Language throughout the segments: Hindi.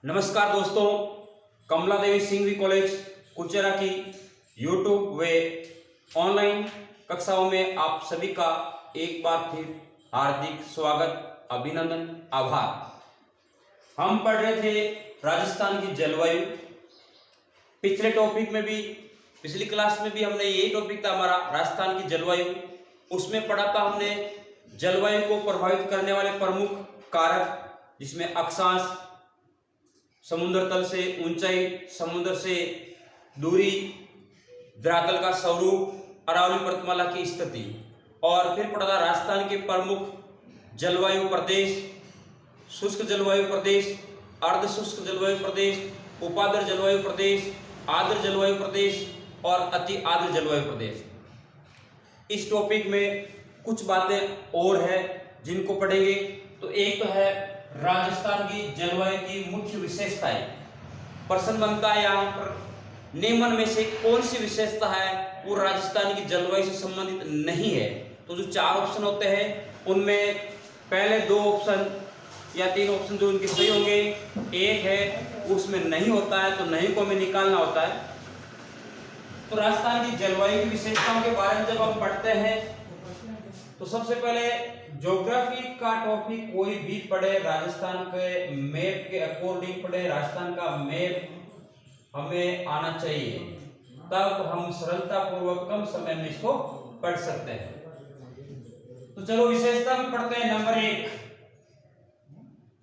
नमस्कार दोस्तों, कमला देवी सिंघवी कॉलेज कुचेरा की यूट्यूब व ऑनलाइन कक्षाओं में आप सभी का एक बार फिर हार्दिक स्वागत, अभिनंदन, आभार। हम पढ़ रहे थे राजस्थान की जलवायु। पिछले टॉपिक में भी, पिछली क्लास में भी हमने यही टॉपिक था हमारा, राजस्थान की जलवायु। उसमें पढ़ा था हमने जलवायु को प्रभावित करने वाले प्रमुख कारक, जिसमें अक्षांश, समुद्र तल से ऊंचाई, समुद्र से दूरी, धरातल का स्वरूप, अरावली पर्वतमाला की स्थिति। और फिर पढ़ा था राजस्थान के प्रमुख जलवायु प्रदेश, शुष्क जलवायु प्रदेश, अर्ध शुष्क जलवायु प्रदेश, उपाद्र जलवायु प्रदेश, आर्द्र जलवायु प्रदेश और अति आर्द्र जलवायु प्रदेश। इस टॉपिक में कुछ बातें और है जिनको पढ़ेंगे। तो एक तो है राजस्थान की जलवायु की मुख्य विशेषताएं। प्रश्न बनता है यहाँ पर, निम्न में से कौन सी विशेषता है वो राजस्थान की जलवायु से संबंधित नहीं है? तो जो चार ऑप्शन होते हैं उनमें पहले दो ऑप्शन या तीन ऑप्शन जो उनके सही होंगे, एक है उसमें नहीं होता है, तो नहीं को हमें निकालना होता है। तो राजस्थान की जलवायु की विशेषताओं के बारे में जब हम पढ़ते हैं तो सबसे पहले ज्योग्राफी का टॉपिक कोई भी पढ़े, राजस्थान के मैप के अकॉर्डिंग पढ़े, राजस्थान का मैप हमें आना चाहिए, तब हम सरलता पूर्वक कम समय में इसको पढ़ सकते हैं। तो चलो विशेषता में पढ़ते हैं। नंबर 1,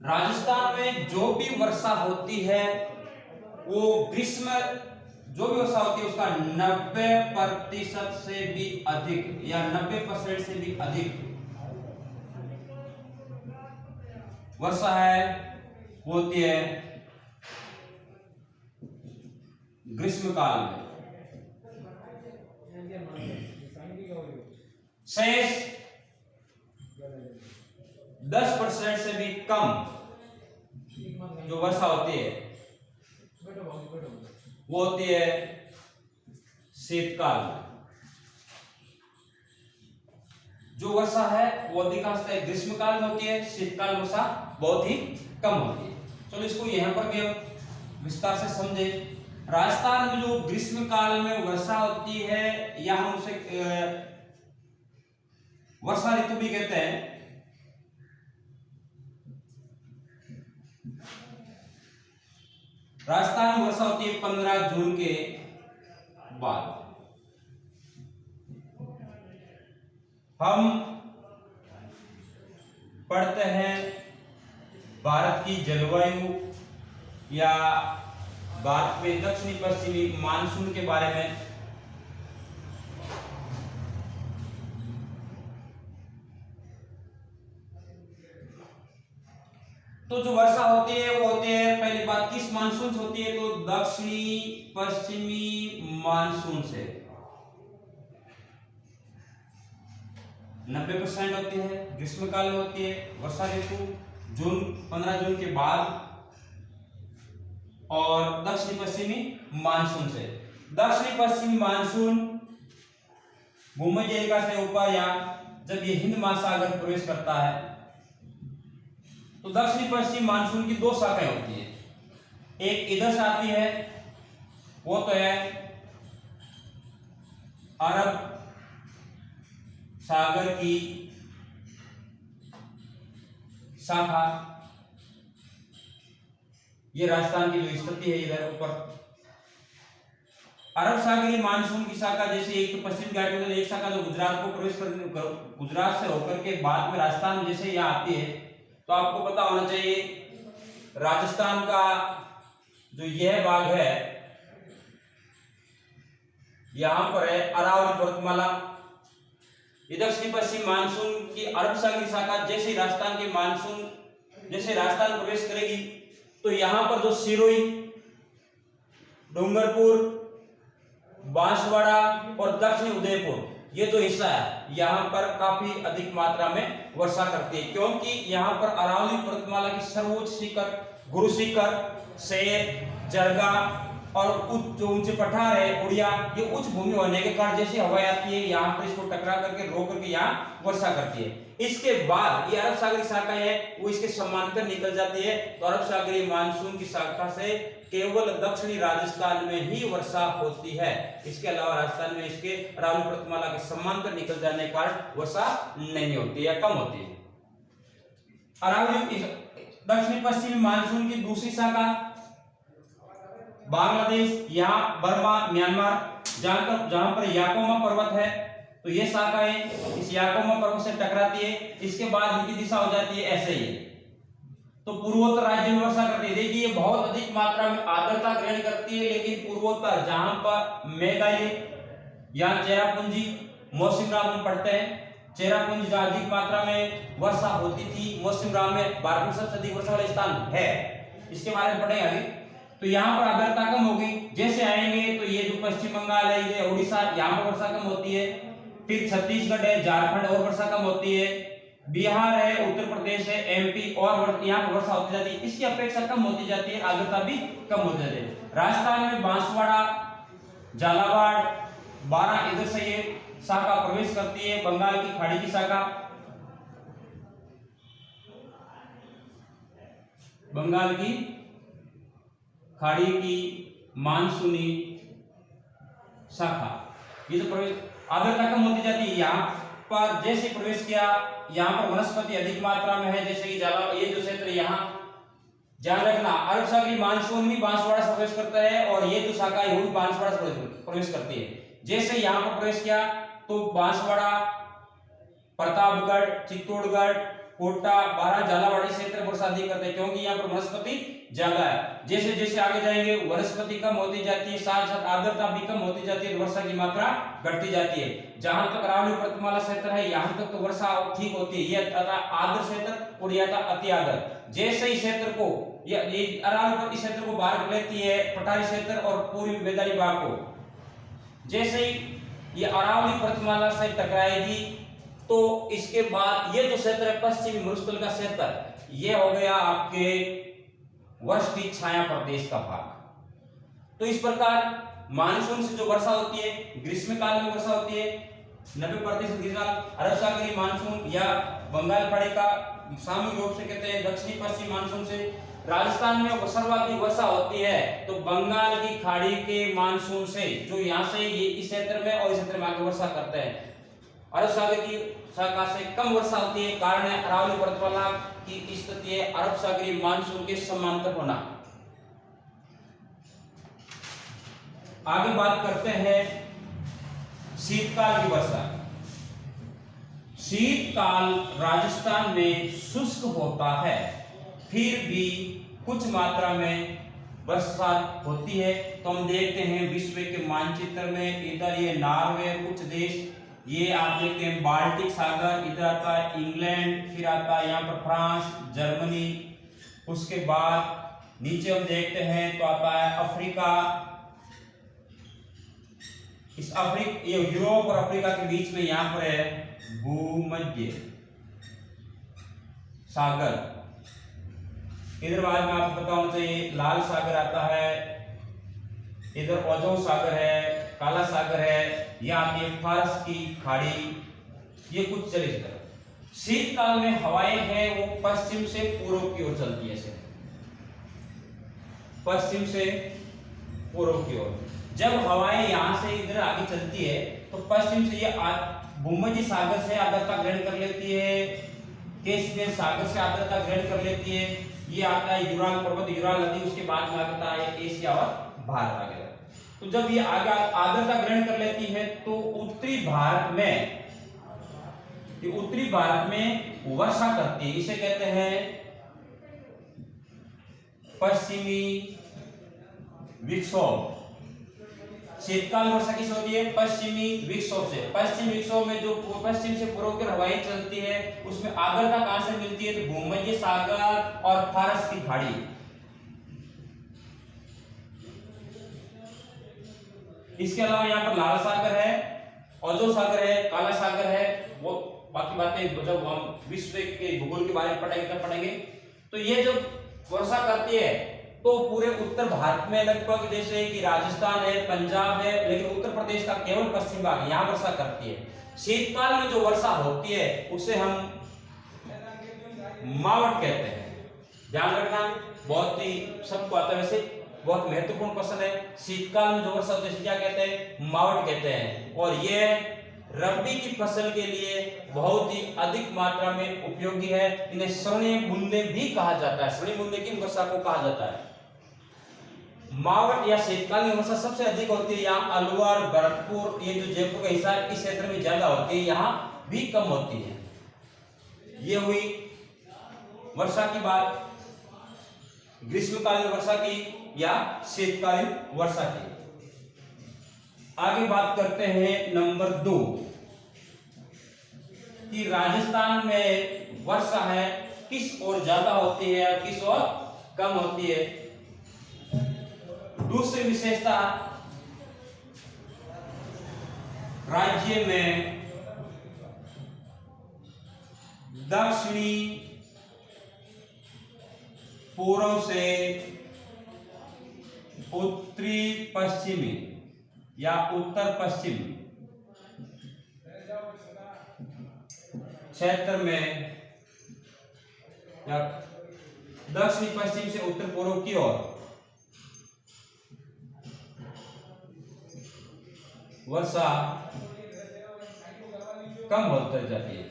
राजस्थान में जो भी वर्षा होती है वो ग्रीष्म, जो भी वर्षा होती है उसका 90% से भी अधिक या 90% से भी अधिक वर्षा है होती है ग्रीष्म काल में। शेष 10% से भी कम जो वर्षा होती है वो होती है शीतकाल में। जो वर्षा है वो अधिकांशतः ग्रीष्मकाल में होती है, शीतकाल में वर्षा बहुत ही कम होती है। चलो इसको यहां पर भी विस्तार से समझे। राजस्थान में जो ग्रीष्मकाल में वर्षा होती है या हम उसे वर्षा ऋतु भी कहते हैं। राजस्थान में वर्षा होती है 15 जून के बाद। हम पढ़ते हैं भारत की जलवायु या भारत में दक्षिणी पश्चिमी मानसून के बारे में। तो जो वर्षा होती है वो होती है, पहली बात किस मानसून से होती है? तो दक्षिणी पश्चिमी मानसून से 90% होती है, ग्रीष्मकाल में होती है वर्षा ऋतु, 15 जून के बाद, और दक्षिणी पश्चिमी मानसून से। दक्षिणी पश्चिमी मानसून भूमध्य रेखा से ऊपर या जब ये हिंद महासागर प्रवेश करता है तो दक्षिणी पश्चिमी मानसून की दो शाखाएं होती है। एक इधर से आती है, वो तो है अरब सागर की शाखा। ये राजस्थान की जो स्थिति है इधर ऊपर अरब सागरीय मानसून की शाखा, जैसे एक तो पश्चिम घाटों में एक शाखा जो गुजरात को प्रवेश कर, गुजरात से होकर के बाद में राजस्थान में जैसे यहाँ आती है, तो आपको पता होना चाहिए राजस्थान का जो यह भाग है यहां पर है अरावली पर्वतमाला। ये दक्षिणी पश्चिम मानसून की अरब सागरीय शाखा जैसे राजस्थान के मानसून, जैसे राजस्थान प्रवेश करेगी तो यहां पर जो सिरोही, डूंगरपुर, बांसवाड़ा और दक्षिणी उदयपुर, ये जो हिस्सा है यहाँ पर काफी अधिक मात्रा में वर्षा करती है, क्योंकि यहाँ पर अरावली पर्वतमाला की सर्वोच्च शिखर गुरु शिखर, शेर, जरगा और उच्च जो ऊंचे पठार है उड़िया, ये उच्च भूमि होने के कारण जैसे हवा आती है यहाँ पर इसको टकरा करके रोक करके यहाँ वर्षा करती है। इसके बाद ये अरब सागरीय शाखा है वो इसके समांतर निकल जाती है। तो अरब सागरीय मानसून की शाखा से केवल दक्षिणी राजस्थान में ही वर्षा होती है। इसके अलावा राजस्थान में इसके अरावली पर्वतमाला के समांतर निकल जाने के कारण वर्षा नहीं होती है, कम होती है। अरावली दक्षिणी पश्चिमी मानसून की दूसरी शाखा बांग्लादेश, यहाँ बर्मा, म्यांमार, जहां पर याकोमा पर्वत है, तो ये शाखाएं इस याकोमा पर्वत से टकराती है। इसके बाद इनकी दिशा हो जाती है ऐसे ही, तो पूर्वोत्तर राज्य में वर्षा करती है। देखिए ये बहुत अधिक मात्रा में आर्द्रता ग्रहण करती है, लेकिन पूर्वोत्तर जहां पर मेघालय या चेरापूंजी मौसिनराम में पड़ते हैं, चेरापूंजी जहां अधिक मात्रा में वर्षा होती थी, मौसिनराम में भारत में सबसे अधिक वर्षा वाला स्थान है, इसके बारे में पढ़ेंगे आगे। तो यहाँ पर आर्द्रता कम होगी, जैसे आएंगे तो ये जो पश्चिम बंगाल है, ये उड़ीसा, यहाँ पर वर्षा कम होती है। फिर छत्तीसगढ़ है, झारखंड और वर्षा कम होती है, बिहार है, उत्तर प्रदेश है, एमपी और यहाँ पर वर्षा होती जाती है, इसकी अपेक्षा कम होती जाती है, आर्द्रता भी कम होती जाती है। राजस्थान में बांसवाड़ा, झालावाड़, 12 इधर से ये शाखा प्रवेश करती है, बंगाल की खाड़ी की शाखा, बंगाल की खाड़ी की मानसूनी शाखा, ये तो प्रवेश आर्द्रता कम होती जाती है। यहाँ पर जैसे प्रवेश किया, यहाँ पर वनस्पति अधिक मात्रा में है, जैसे कि जाला, ये जो क्षेत्र यहाँ ध्यान रखना, अरब सागरीय मानसून भी बांसवाड़ा से प्रवेश करता है और ये जो शाखा है वो भी बांसवाड़ा से प्रवेश करती है। जैसे यहाँ पर प्रवेश किया तो बांसवाड़ा, प्रतापगढ़, चित्तौड़गढ़, कोटा, बारां, झालावाड़ी क्षेत्र वर्षा अधिक करते हैं, क्योंकि यहाँ पर वनस्पति ज्यादा है। जैसे जैसे आगे जाएंगे वनस्पति कम होती जाती है, साथ साथ आर्द्रता भी कम होती जाती है, वर्षा की मात्रा घटती जाती है। जहां तक अरावली पर्वतमाला क्षेत्र है, यहाँ तक तो वर्षा ठीक होती है, ये आर्द्र क्षेत्र और यह अति आर्द्र। जैसे ही क्षेत्र को ये अरावली क्षेत्र को बाहर कर लेती है, पठारी क्षेत्र और पूर्वी मैदानी भाग को, जैसे ही ये अरावली पर्वतमाला से टकराएगी तो इसके बाद ये जो क्षेत्र है पश्चिमी मरुस्थल का क्षेत्र, ये हो गया आपके वर्षा छाया प्रदेश का भाग। तो इस प्रकार मानसून से जो वर्षा होती है, ग्रीष्मकाल में वर्षा होती है 90% ग्रीष्मकाल। अरब सागरीय मानसून या बंगाल खाड़ी का सामूहिक रूप से कहते हैं दक्षिणी पश्चिमी मानसून से राजस्थान में सर्वाधिक वर्षा होती है, तो बंगाल की खाड़ी के मानसून से, जो यहाँ से ये इस क्षेत्र में और इस क्षेत्र में आगे वर्षा करते हैं। अरब सागर की शाखा से कम वर्षा होती है, कारण है अरावली पर्वतमाला की स्थिति है अरब सागरीय मानसून के समांतर होना। आगे बात करते हैं शीतकाल की वर्षा। शीतकाल राजस्थान में शुष्क होता है, फिर भी कुछ मात्रा में बरसात होती है। तो हम देखते हैं विश्व के मानचित्र में, इधर ये नॉर्वे कुछ देश, ये आप देखते हैं बाल्टिक सागर, इधर आता है इंग्लैंड, फिर आता है यहाँ पर फ्रांस, जर्मनी, उसके बाद नीचे हम देखते हैं तो आता है अफ्रीका, इस ये यूरोप और अफ्रीका के बीच में यहाँ पर है भूमध्य सागर। इधर बाद में आपको पता होना चाहिए लाल सागर आता है, इधर ओजोन सागर है, काला सागर है, यह आती है फारस की खाड़ी, ये कुछ चले तरफ। शीतकाल में हवाएं हैं वो पश्चिम से पूर्व की ओर चलती है, पश्चिम से पूर्व की ओर। जब हवाएं यहां से इधर आगे चलती है तो पश्चिम से ये भूमध्य सागर से आर्द्रता ग्रहण कर लेती है, कैस्पियन सागर से आर्द्रता ग्रहण कर लेती है, ये आता है यूराल पर्वत, यूराल नदी, उसके बाद में आता है एशिया और भारत आ गया। तो जब ये आगे आर्द्रता ग्रहण कर लेती है तो उत्तरी भारत में वर्षा करती है, इसे कहते हैं पश्चिमी विक्षोभ। शीतकाल वर्षा किस होती है? पश्चिमी विक्षोभ से। पश्चिमी विक्षोभ में जो पश्चिम से पूर्व की हवाएं चलती है उसमें आर्द्रता कहां से मिलती है? तो भूमध्य सागर और फारस की खाड़ी। इसके अलावा यहाँ पर लाल सागर है, ओजोन सागर है, काला सागर है, वो बाकी बातें जब हम विश्व के भूगोल के बारे में पढ़ेंगे तब पढ़ेंगे। तो ये जो वर्षा करती है तो पूरे उत्तर भारत में लगभग जैसे कि राजस्थान है, पंजाब है, लेकिन उत्तर प्रदेश का केवल पश्चिम भाग है, यहाँ वर्षा करती है। शीतकाल में जो वर्षा होती है उसे हम मावट कहते हैं। ध्यान रखना, बहुत ही सबको आता है, वैसे बहुत महत्वपूर्ण क्वेश्चन है। शीतकाल में जो वर्षा होती है क्या कहते हैं? मावट कहते हैं। और यह रबी की फसल के लिए बहुत ही अधिक मात्रा में उपयोगी है। इन्हें स्वर्णिम बूंदे भी कहा जाता है। स्वर्णिम बूंदे किन वर्षा को कहा जाता है? मावट या शीतकाल में वर्षा सबसे अधिक होती है यहाँ अलवर, भरतपुर, ये जो जयपुर का हिस्सा है इस क्षेत्र में ज्यादा होती है, यहाँ भी कम होती है। ये हुई वर्षा की बात, ग्रीष्मकालीन वर्षा की या शीतकालीन वर्षा की। आगे बात करते हैं नंबर 2 कि राजस्थान में वर्षा है किस ओर ज्यादा होती है और किस ओर कम होती है। दूसरी विशेषता, राज्य में दक्षिणी पूर्व से उत्तरी पश्चिमी या उत्तर पश्चिम क्षेत्र में या दक्षिणी पश्चिम से उत्तर पूर्व की ओर वर्षा कम होती जाती है।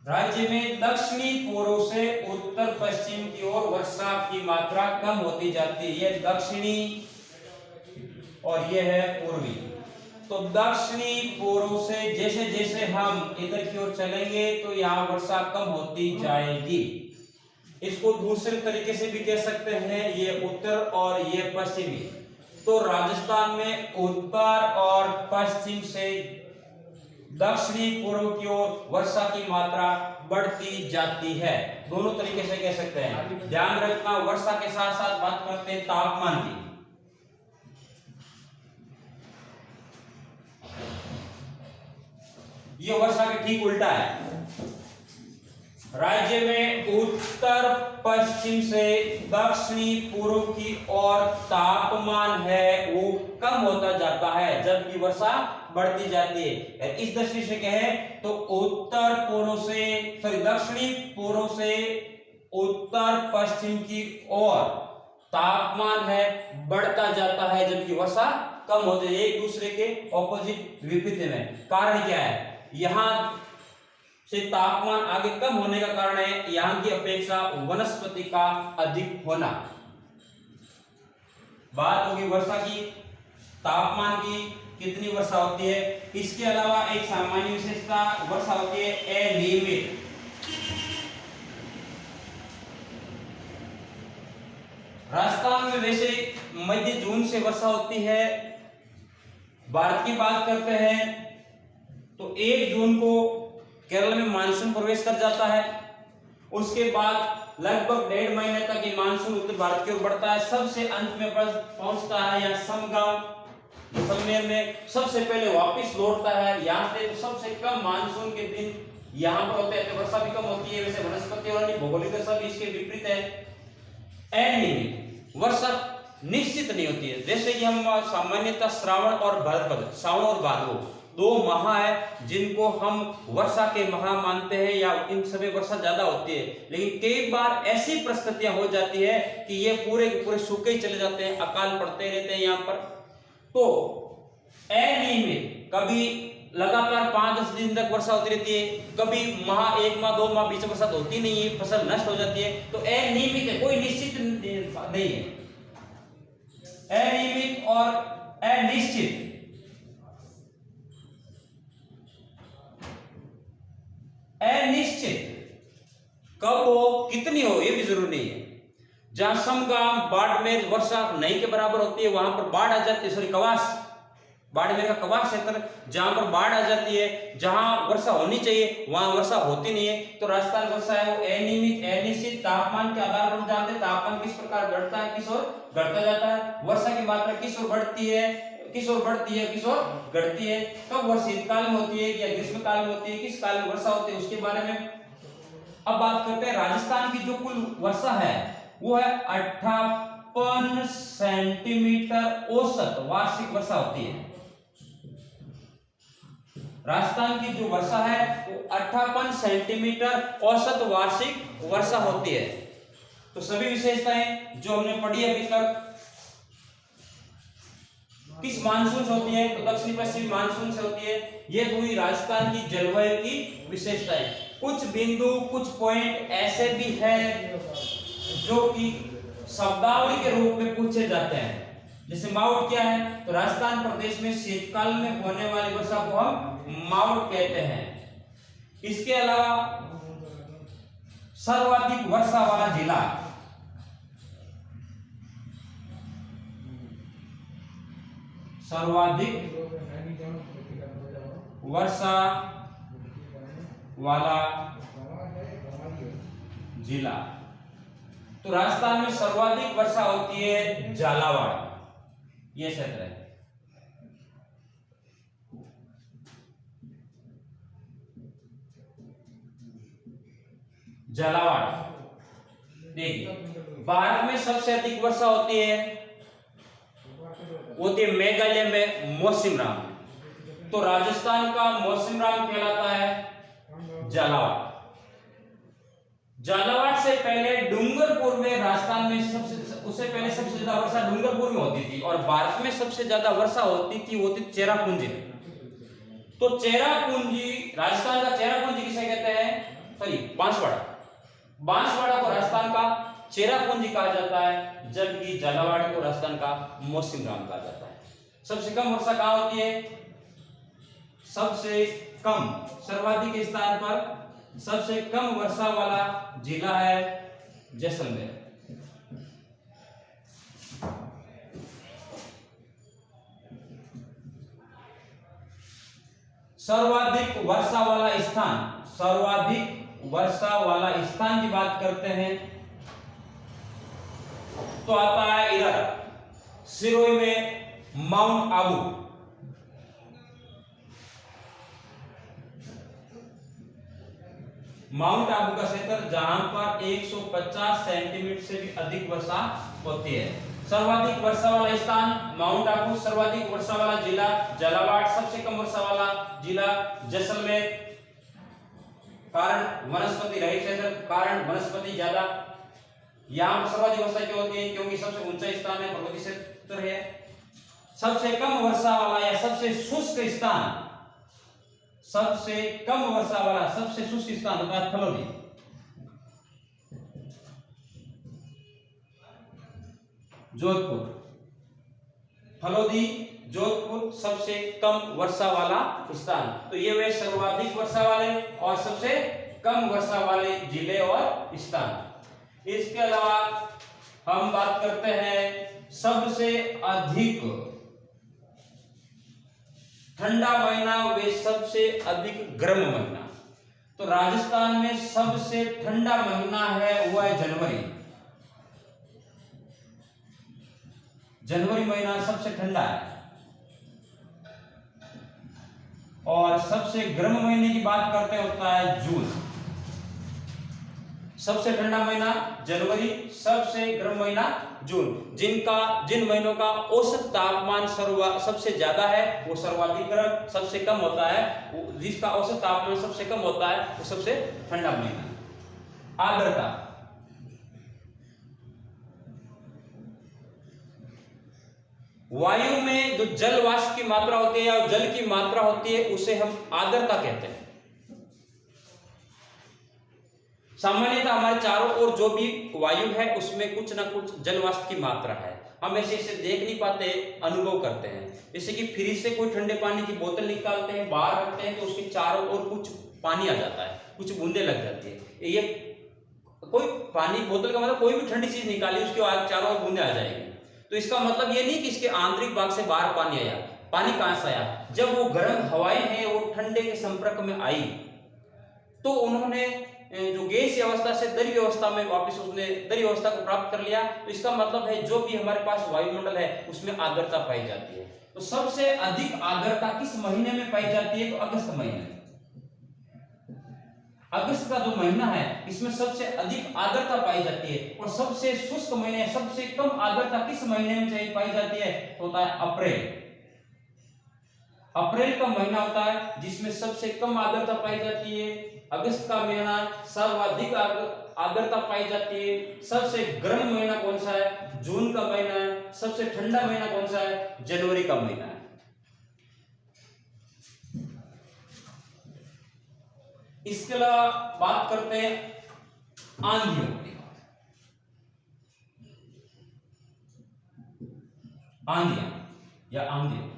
राज्य में दक्षिणी पूर्व से उत्तर पश्चिम की ओर वर्षा की मात्रा कम होती जाती है। यह दक्षिणी और यह है पूर्वी। तो दक्षिणी पूर्व से जैसे जैसे हम इधर की ओर चलेंगे तो यहाँ वर्षा कम होती जाएगी। इसको दूसरे तरीके से भी कह सकते हैं, ये उत्तर और ये पश्चिमी। तो राजस्थान में उत्तर और पश्चिम से दक्षिणी पूर्व की ओर वर्षा की मात्रा बढ़ती जाती है। दोनों तरीके से कह सकते हैं। ध्यान रखना, वर्षा के साथ साथ बात करते हैं तापमान की। ये वर्षा के ठीक उल्टा है। राज्य में उत्तर पश्चिम से दक्षिणी पूर्व की ओर तापमान है वो कम होता जाता है, जबकि वर्षा बढ़ती जाती है। इस दृष्टि से कहें तो उत्तर पूर्व से दक्षिणी पूर्व से उत्तर पश्चिम की ओर तापमान है बढ़ता जाता है, जबकि वर्षा कम होती है। एक दूसरे के ऑपोजिट विपरीत में। कारण क्या है? यहाँ से तापमान आगे कम होने का कारण है यहाँ की अपेक्षा वनस्पति का अधिक होना। बात होगी वर्षा की, तापमान की, कितनी वर्षा होती है। इसके अलावा एक सामान्य विशेषता वर्षा होती है अनियमित। राजस्थान में वैसे मध्य जून से वर्षा होती है। भारत की बात करते हैं तो 1 जून को केरल में मानसून प्रवेश कर जाता है। उसके बाद लगभग 1.5 महीने तक ये मानसून उत्तर भारत की ओर बढ़ता है। सबसे अंत में पहुंचता है या सममेर में सबसे पहले वापस लौटता है। यहाँ से तो सबसे कम मानसून के दिन यहाँ पर होते हैं, तो वर्षा भी कम होती है। वैसे वनस्पति और भौगोलिक दशा भी इसके विपरीत है। अनियमित वर्षा निश्चित नहीं होती है। जैसे कि हम सामान्यतः श्रावण और भाद्रपद, सावन और भादो 2 माह है जिनको हम वर्षा के माह मानते हैं या इन समय वर्षा ज्यादा होती है। लेकिन कई बार ऐसी परिस्थितियां हो जाती है कि ये पूरे के पूरे सूखे ही चले जाते हैं, अकाल पड़ते रहते हैं यहाँ पर। तो अनियमित, कभी लगातार 5-10 दिन तक वर्षा होती रहती है, कभी 1 माह 2 माह बीच में वर्षा होती नहीं है, फसल नष्ट हो जाती है। तो अनियमित है, कोई निश्चित नहीं है। अनियमित और अनिश्चित। अनिश्चित कब हो, कितनी हो, ये भी जरूरी नहीं है। जहां समगाम बाड़मेर वर्षा नहीं के बराबर होती है वहां पर बाढ़ आ जाती है। कवास, बाड़मेर का कवास क्षेत्र जहां पर बाढ़ आ जाती है, जहां वर्षा होनी चाहिए वहां वर्षा होती नहीं है। तो राजस्थान वर्षा है वो अनियमित अनिश्चित। तापमान के आधार पर जानते हैं तापमान किस प्रकार बढ़ता है, किस ओर घटता जाता है। वर्षा की मात्रा किस ओर बढ़ती है, किस ओर बढ़ती है, किस ओर घटती है। कब वर्षा शीतकाल में होती है या ग्रीष्मकाल में होती है, किस काल में वर्षा होती है, उसके बारे में अब बात करते हैं राजस्थान की जो कुल वर्षा है वो है 58 सेंटीमीटर औसत वार्षिक वर्षा होती है। राजस्थान की जो वर्षा है वो 58 सेंटीमीटर औसत वार्षिक वर्षा होती है। तो सभी विशेषताएं जो हमने पढ़ी अभी तक, किस मानसून से होती है तो दक्षिणी पश्चिमी मानसून से होती है। ये हुई राजस्थान की जलवायु की विशेषताएं। कुछ बिंदु कुछ पॉइंट ऐसे भी है जो कि शब्दावली के रूप में पूछे जाते हैं। जैसे माउट क्या है, तो राजस्थान प्रदेश में शीतकाल में होने वाली वर्षा को हम माउट कहते हैं। इसके अलावा सर्वाधिक वर्षा वाला जिला, सर्वाधिक वर्षा वाला जिला, तो राजस्थान में सर्वाधिक वर्षा होती है झालावाड़, यह क्षेत्र है। झालावाड़। देखिए भारत में सबसे अधिक वर्षा होती है मेघालय में मौसिनराम। तो राजस्थान का मौसिनराम कहलाता है झालावाड़। झालावाड़ से पहले डूंगरपुर में, राजस्थान में उससे पहले सबसे ज्यादा वर्षा डूंगरपुर में होती थी, और भारत में सबसे ज्यादा वर्षा होती थी चेरापूंजी में। तो चेरापूंजी, राजस्थान का चेरापूंजी किसे कहते हैं, सॉरी बांसवाड़ा। बांसवाड़ा को राजस्थान का चेरापूंजी कहा जाता है, जबकि झालावाड़ को राजस्थान का मौसिनराम कहा जाता है। सबसे कम वर्षा कहां होती है, सबसे कम, सर्वाधिक स्थान पर सबसे कम वर्षा वाला जिला है जैसलमेर। सर्वाधिक वर्षा वाला स्थान, सर्वाधिक वर्षा वाला स्थान की बात करते हैं तो आता है इधर सिरोही में माउंट आबू। माउंट आबू का क्षेत्र जहां पर 150 सेंटीमीटर से भी अधिक वर्षा होती है। सर्वाधिक वर्षा वाला स्थान माउंट आबू, सर्वाधिक वर्षा वाला जिला झालावाड़, सबसे कम वर्षा वाला जिला जैसलमेर। कारण वनस्पति रहित क्षेत्र, कारण वनस्पति ज्यादा। यहाँ सर्वाधिक वर्षा क्यों होती है, क्योंकि सबसे ऊंचा स्थान है, पर्वतीय क्षेत्र है। सबसे कम वर्षा वाला या सबसे शुष्क स्थान, सबसे कम वर्षा वाला सबसे शुष्क स्थान होता है फलोदी। जोधपुर, फलोदी जोधपुर सबसे कम वर्षा वाला स्थान। तो ये वे सर्वाधिक वर्षा वाले और सबसे कम वर्षा वाले जिले और स्थान। इसके अलावा हम बात करते हैं सबसे अधिक ठंडा महीना वे सबसे अधिक गर्म महीना। तो राजस्थान में सबसे ठंडा महीना है वो है जनवरी। जनवरी महीना सबसे ठंडा है। और सबसे गर्म महीने की बात करते हैं होता है जून। सबसे ठंडा महीना जनवरी, सबसे गर्म महीना जून। जिन महीनों का औसत तापमान सबसे ज्यादा है वो सर्वाधिक गर्म, सबसे कम होता है जिसका औसत तापमान सबसे कम होता है वो सबसे ठंडा महीना। आर्द्रता, वायु में जो जल वाष्प की मात्रा होती है या जल की मात्रा होती है उसे हम आर्द्रता कहते हैं। सामान्यतः हमारे चारों ओर जो भी वायु है उसमें कुछ ना कुछ जल वाष्प की मात्रा है। हम ऐसे इसे देख नहीं पाते, अनुभव करते हैं। जैसे कि फ्रिज से कोई ठंडे पानी की बोतल निकालते हैं, बाहर रखते हैं तो उसके चारों ओर कुछ पानी आ जाता है, कुछ बूंदे लग जाती है। ये कोई पानी बोतल का मतलब कोई भी ठंडी चीज निकाली उसके चारों ओर बूंदे आ जाएगी। तो इसका मतलब ये नहीं कि इसके आंतरिक भाग से बाहर पानी आया। पानी कहां से आया? जब वो गर्म हवाएं हैं वो ठंडे के संपर्क में आई तो उन्होंने जो गैस अवस्था से द्रव्य अवस्था में वापस उसने द्रव्य अवस्था को प्राप्त कर लिया। तो इसका मतलब है जो भी हमारे पास वायुमंडल है उसमें आर्द्रता पाई जाती है। तो सबसे अधिक आर्द्रता किस महीने में पाई जाती है? तो अगस्त महीने। अगस्त का जो महीना है इसमें सबसे अधिक आर्द्रता पाई जाती है, और सबसे शुष्क महीने, सबसे कम आर्द्रता किस महीने में चाहिए पाई जाती है, तो होता है अप्रैल। अप्रैल का महीना होता है जिसमें सबसे कम आर्द्रता पाई जाती है। अगस्त का महीना सर्वाधिक आर्द्रता पाई जाती है। सबसे गर्म महीना कौन सा है, जून का महीना है। सबसे ठंडा महीना कौन सा है, जनवरी का महीना है। इसके अलावा बात करते हैं आंधियों की। आंधियां या आंधियां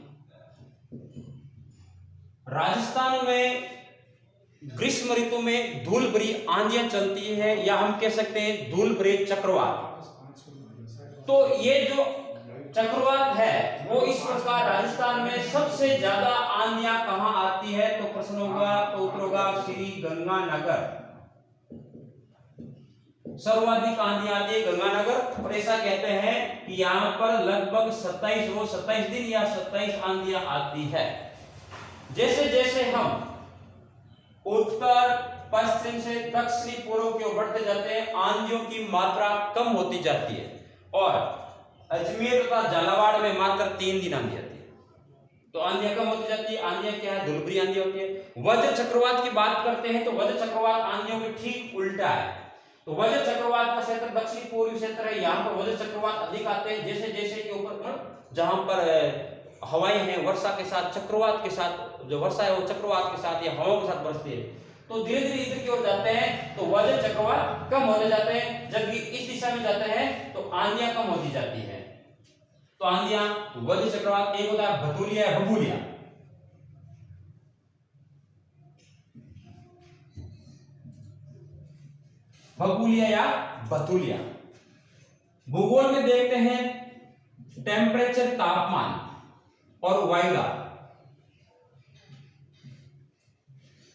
राजस्थान में ग्रीष्म ऋतु में धूल भरी आंधियां चलती है, या हम कह सकते हैं धूल भरे चक्रवात। तो ये जो चक्रवात है वो इस प्रकार राजस्थान में सबसे ज्यादा आंधियां कहां आती है, तो प्रश्न होगा, तो उत्तर होगा श्री गंगानगर। सर्वाधिक आंधी आती है गंगानगर, और ऐसा कहते हैं कि यहाँ पर लगभग 27 दिन या 27 आंधियां आती है। जैसे जैसे हम उत्तर पश्चिम से दक्षिणी पूर्व की ओर बढ़ते जाते हैं, आंधियों की मात्रा कम होती जाती है, और अजमेर तथा झालावाड़ में मात्र 3 दिन आंधी आती है। तो आंधियां कम होती जाती है। आंधियां क्या है, धूलभरी आंधी होती है। वज्र चक्रवात की बात करते हैं तो वज्र चक्रवात आंधियों के ठीक उल्टा है। तो वज्र चक्रवात का क्षेत्र दक्षिण पूर्वी क्षेत्र है, यहाँ पर वज्र चक्रवात अधिक आते हैं। जैसे जैसे के ऊपर जहां पर हवाएं हैं वर्षा के साथ, चक्रवात के साथ, जो वर्षा है वो चक्रवात के साथ या हवाओं के साथ बरसती है, तो धीरे धीरे इधर की ओर जाते हैं तो वज्र चक्रवात कम होते जाते हैं। जबकि इस दिशा में जाते हैं तो आंधियां कम होती जाती है। तो आंधियां वज्र चक्रवात, एक होता है भतूलिया या बबूलिया। बबूलिया या बतूलिया। भूगोल में देखते हैं टेम्परेचर, तापमान और वायुदाब।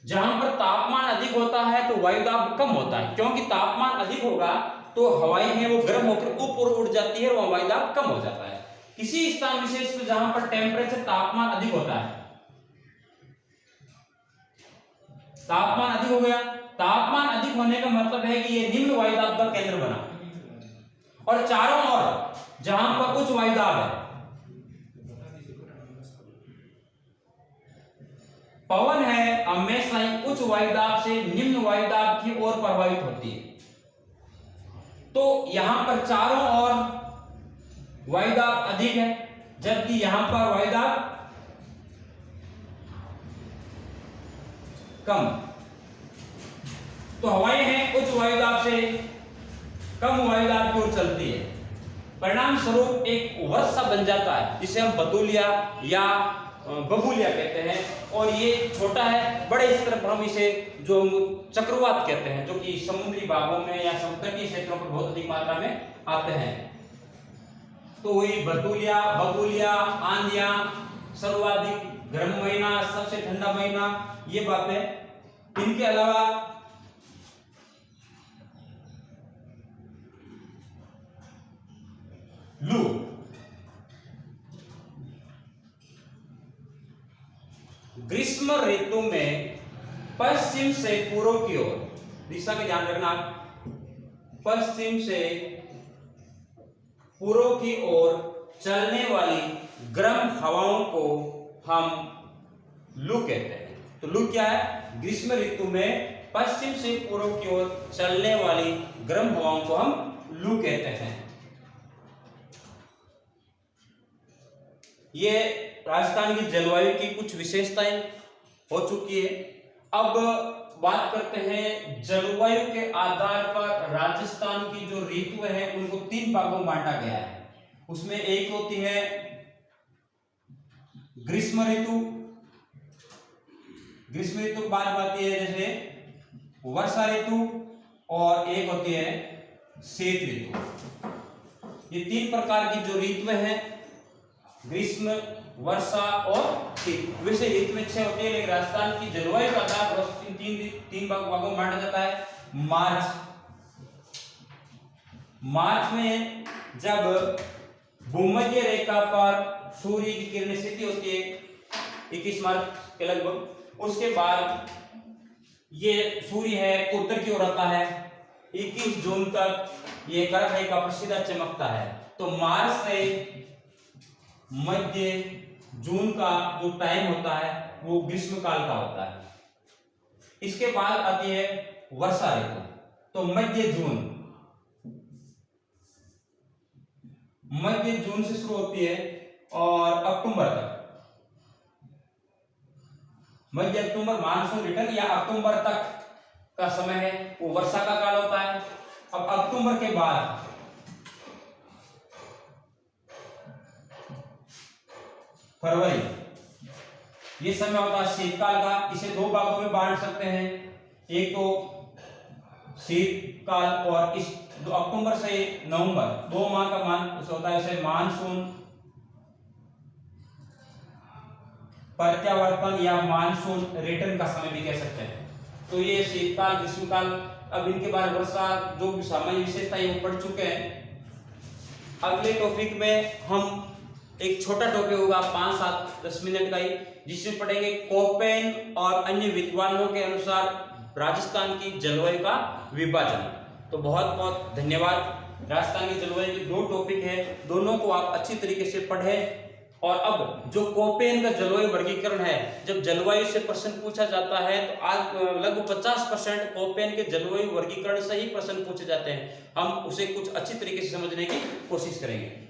जहां पर तापमान अधिक होता है तो वायुदाब कम होता है, क्योंकि तापमान अधिक होगा तो हवाएं हैं वो गर्म होकर ऊपर उड़ जाती है और वायुदाब कम हो जाता है। किसी स्थान विशेष पर जहां पर टेम्परेचर, तापमान अधिक होता है, तापमान अधिक हो गया, तापमान अधिक होने का मतलब है कि ये निम्न वायुदाब का केंद्र बना, और चारों ओर जहां पर उच्च वायुदाब है, पवन है हमेशा ही उच्च वायुदाब से निम्न वायुदाब की ओर प्रभावित होती है। तो यहां पर चारों ओर वायुदाब अधिक है, जबकि यहां पर वायुदाब कम। तो हवाएं हैं उच्च वायुदाब से कम वायुदाब की ओर चलती है। परिणाम स्वरूप एक वर्षा बन जाता है, जिसे हम बतूलिया या बबूलिया कहते हैं। और ये छोटा है, बड़े स्तर पर हम इसे जो चक्रवात कहते हैं, जो कि समुद्री भागों में या तटीय क्षेत्रों पर बहुत अधिक मात्रा में आते हैं। तो वही बतूलिया, बबूलिया, आंधियां, सर्वाधिक गर्म महीना, सबसे ठंडा महीना, ये बातें। इनके अलावा लू, ग्रीष्म ऋतु में पश्चिम से पूर्व की ओर, दिशा का ध्यान रखना, पश्चिम से पूर्व की ओर चलने वाली गर्म हवाओं को हम लू कहते हैं। तो लू क्या है, ग्रीष्म ऋतु में पश्चिम से पूर्व की ओर चलने वाली गर्म हवाओं को हम लू कहते हैं। ये राजस्थान की जलवायु की कुछ विशेषताएं हो चुकी है। अब बात करते हैं जलवायु के आधार पर राजस्थान की जो ऋतु है उनको 3 भागों में बांटा गया है। उसमें एक होती है ग्रीष्म ऋतु, ग्रीष्म ऋतु बाद आती है जैसे वर्षा ऋतु, और एक होती है शीत ऋतु। ये 3 प्रकार की जो ऋतुएं हैं, ग्रीष्म, वर्षा और शीत। वैसे ऋतु में 6 होती है, लेकिन राजस्थान की जलवायु का आधार पर 3 भागों में बांटा जाता है। मार्च में जब भूमध्य रेखा पर सूर्य की किरणें स्थिति होती है 21 मार्च के लगभग, उसके बाद ये सूर्य है उत्तर की ओर आता है, 21 जून तक ये कर्क रेखा पर सीधा चमकता है। तो मार्च से मध्य जून का जो टाइम होता है वो ग्रीष्म काल का होता है। इसके बाद आती है वर्षा ऋतु। तो मध्य जून से शुरू होती है और अक्टूबर तक, मध्य अक्टूबर मानसून रिटर्न या अक्टूबर तक का समय है वो वर्षा का काल होता है। अब अक्टूबर के बाद फरवरी, ये समय होता है शीतकाल का। इसे दो भागों में बांट सकते हैं, एक तो शीतकाल और इस जो अक्टूबर से नवंबर 2 माह का होता है उसे मानसून प्रत्यावर्तन या मानसून रिटर्न का समय भी कह सकते हैं। तो ये शीतकाल ग्रीष्मकाल, अब इनके बारे में वर्षा जो भी सामान्य विशेषताएं वो पढ़ चुके हैं। अगले टॉपिक में हम एक छोटा टॉपिक होगा 5-7-10 मिनट का ही, जिसमें पढ़ेंगे कोपेन और अन्य विद्वानों के अनुसार राजस्थान की जलवायु का विभाजन। तो बहुत बहुत धन्यवाद। राजस्थान की जलवायु के 2 टॉपिक है, दोनों को आप अच्छी तरीके से पढ़ें। और अब जो कोपेन का जलवायु वर्गीकरण है, जब जलवायु से प्रश्न पूछा जाता है तो आज लगभग 50% कोपेन के जलवायु वर्गीकरण से ही प्रश्न पूछे जाते हैं। हम उसे कुछ अच्छी तरीके से समझने की कोशिश करेंगे।